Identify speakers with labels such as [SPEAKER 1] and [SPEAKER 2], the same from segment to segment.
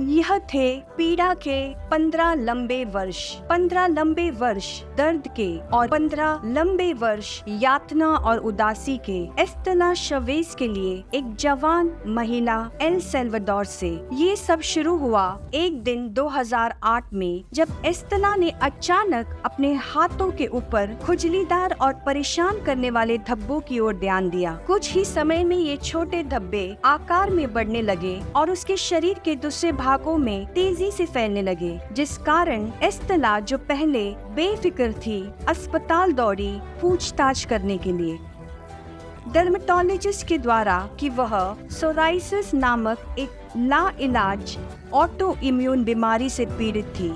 [SPEAKER 1] यह थे पीड़ा के 15 लंबे वर्ष, 15 लंबे वर्ष दर्द के और 15 लंबे वर्ष यातना और उदासी के एस्तेला शवेज के लिए एक जवान महिला एल सल्वाडोर से। ये सब शुरू हुआ एक दिन 2008 में, जब एस्तेला ने अचानक अपने हाथों के ऊपर खुजलीदार और परेशान करने वाले धब्बों की ओर ध्यान दिया। कुछ ही समय में ये छोटे धब्बे आकार में बढ़ने लगे और उसके शरीर के दूसरे भागों में तेजी से फैलने लगे, जिस कारण एस्तेला, जो पहले बेफिक्र थी, अस्पताल दौड़ी पूछताछ करने के लिए डर्मेटोलॉजिस्ट के द्वारा कि वह सोराइसिस नामक एक लाइलाज ऑटो इम्यून बीमारी से पीड़ित थी,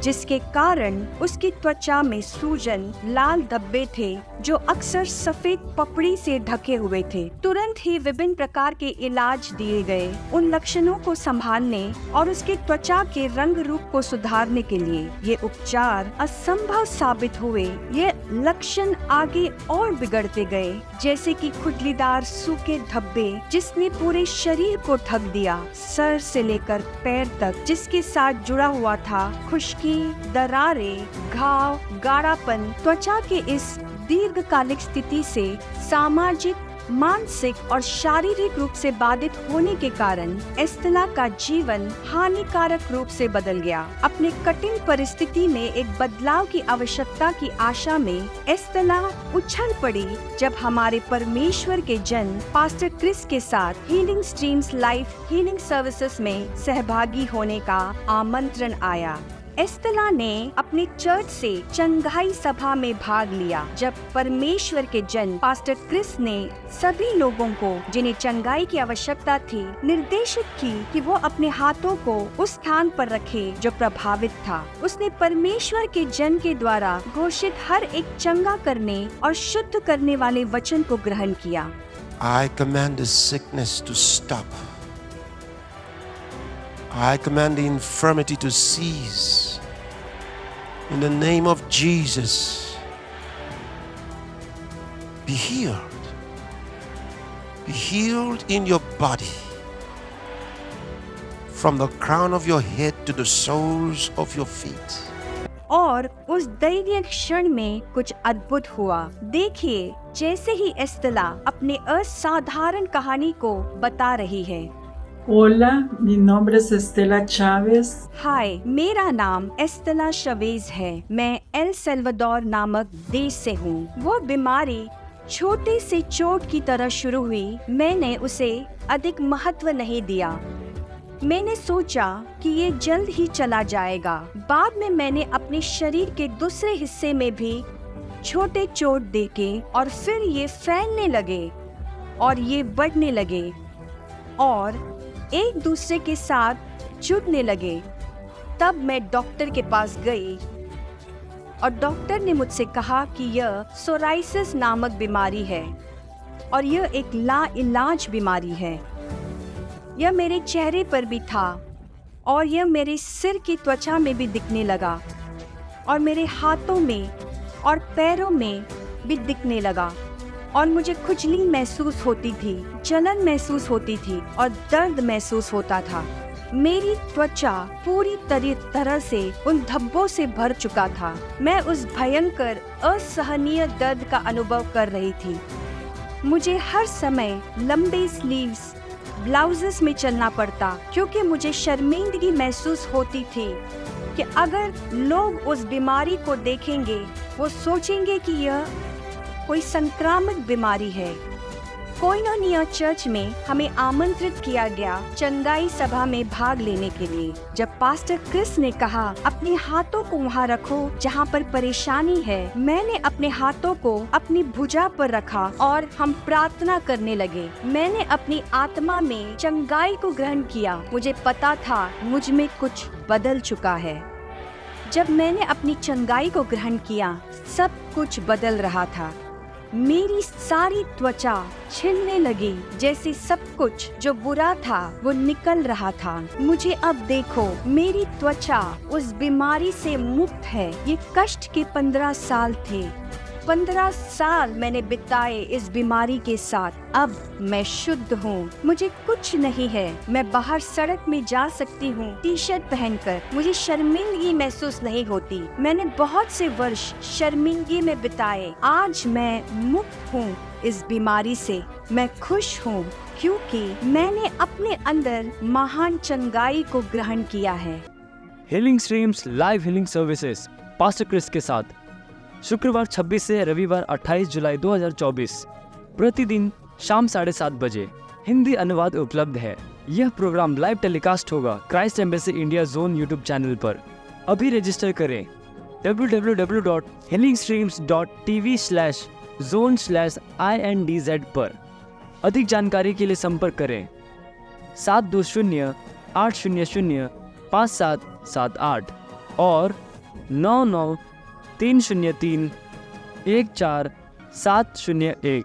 [SPEAKER 1] जिसके कारण उसकी त्वचा में सूजन, लाल धब्बे थे जो अक्सर सफेद पपड़ी से ढके हुए थे। तुरंत ही विभिन्न प्रकार के इलाज दिए गए उन लक्षणों को संभालने और उसके त्वचा के रंग रूप को सुधारने के लिए। ये उपचार असंभव साबित हुए। ये लक्षण आगे और बिगड़ते गए, जैसे कि खुजलीदार सूखे धब्बे जिसने पूरे शरीर को ढक दिया, सर से लेकर पैर तक, जिसके साथ जुड़ा हुआ था खुश्की, दरारें, घाव, गाढ़ापन। त्वचा के इस दीर्घकालिक स्थिति से सामाजिक, मानसिक और शारीरिक रूप से बाधित होने के कारण एस्तेला का जीवन हानिकारक रूप से बदल गया। अपने कठिन परिस्थिति में एक बदलाव की आवश्यकता की आशा में एस्तेला उछल पड़ी जब हमारे परमेश्वर के जन पास्टर क्रिस के साथ healing streams life healing services में सहभागी होने का आमंत्रण आया। एस्तेला ने अपने चर्च से चंगाई सभा में भाग लिया, जब परमेश्वर के जन पास्टर क्रिस ने सभी लोगों को जिन्हें चंगाई की आवश्यकता थी निर्देशित की कि वो अपने हाथों को उस स्थान पर रखे जो प्रभावित था। उसने परमेश्वर के जन के द्वारा घोषित हर एक चंगा करने और शुद्ध करने वाले वचन को ग्रहण किया।
[SPEAKER 2] I command the sickness to stop. I command the infirmity to cease. In the name of Jesus, be healed. Be healed in your body. From the crown of your head to the soles of your feet.
[SPEAKER 1] और उस दैवीय क्षण में कुछ अद्भुत हुआ। देखिए, जैसे ही एस्तेला अपने असाधारण कहानी को बता रही है।
[SPEAKER 3] Hola, mi nombre es Estela Chávez.
[SPEAKER 1] हाय, मेरा नाम एस्तेला शवेज है। मैं एल सल्वाडोर नामक देश से हूँ। वो बीमारी छोटे से चोट की तरह शुरू हुई। मैंने उसे अधिक महत्व नहीं दिया। मैंने सोचा कि ये जल्द ही चला जाएगा। बाद में मैंने अपने शरीर के दूसरे हिस्से में भी छोटे चोट देके और फिर ये फैलने लगे और ये बढ़ने लगे और एक दूसरे के साथ जुड़ने लगे। तब मैं डॉक्टर के पास गई और डॉक्टर ने मुझसे कहा कि यह सोराइसिस नामक बीमारी है और यह एक लाइलाज बीमारी है। यह मेरे चेहरे पर भी था और यह मेरे सिर की त्वचा में भी दिखने लगा और मेरे हाथों में और पैरों में भी दिखने लगा और मुझे खुजली महसूस होती थी, जलन महसूस होती थी और दर्द महसूस होता था। मेरी त्वचा पूरी तरह से उन धब्बों से भर चुका था। मैं उस भयंकर असहनीय दर्द का अनुभव कर रही थी। मुझे हर समय लंबे स्लीव्स ब्लाउजेस में चलना पड़ता, क्योंकि मुझे शर्मिंदगी महसूस होती थी कि अगर लोग उस बीमारी को देखेंगे वो सोचेंगे कि यह कोई संक्रामक बीमारी है। कोइनोनिया चर्च में हमें आमंत्रित किया गया चंगाई सभा में भाग लेने के लिए। जब पास्टर क्रिस ने कहा अपने हाथों को वहाँ रखो जहाँ पर परेशानी है, मैंने अपने हाथों को अपनी भुजा पर रखा और हम प्रार्थना करने लगे। मैंने अपनी आत्मा में चंगाई को ग्रहण किया। मुझे पता था मुझ में कुछ बदल चुका है। जब मैंने अपनी चंगाई को ग्रहण किया, सब कुछ बदल रहा था। मेरी सारी त्वचा छिलने लगी, जैसे सब कुछ जो बुरा था वो निकल रहा था। मुझे अब देखो, मेरी त्वचा उस बीमारी से मुक्त है। ये कष्ट के 15 साल थे 15 साल मैंने बिताए इस बीमारी के साथ। अब मैं शुद्ध हूँ, मुझे कुछ नहीं है। मैं बाहर सड़क में जा सकती हूँ टी शर्ट पहनकर। मुझे शर्मिंदगी महसूस नहीं होती। मैंने बहुत से वर्ष शर्मिंदगी में बिताए। आज मैं मुक्त हूँ इस बीमारी से। मैं खुश हूँ क्योंकि मैंने अपने अंदर महान चंगाई को ग्रहण किया है।
[SPEAKER 4] Healing streams live healing services pastor Chris के साथ शुक्रवार 26 से रविवार 28 जुलाई 2024 प्रतिदिन शाम 7:30 बजे हिंदी अनुवाद उपलब्ध है। यह प्रोग्राम लाइव टेलीकास्ट होगा Christ embassy India zone YouTube channel पर। अभी रजिस्टर करें www.healingstreams.tv/zone/indz पर। अधिक जानकारी के लिए संपर्क करें 720-800-5778 और 99-303-14701।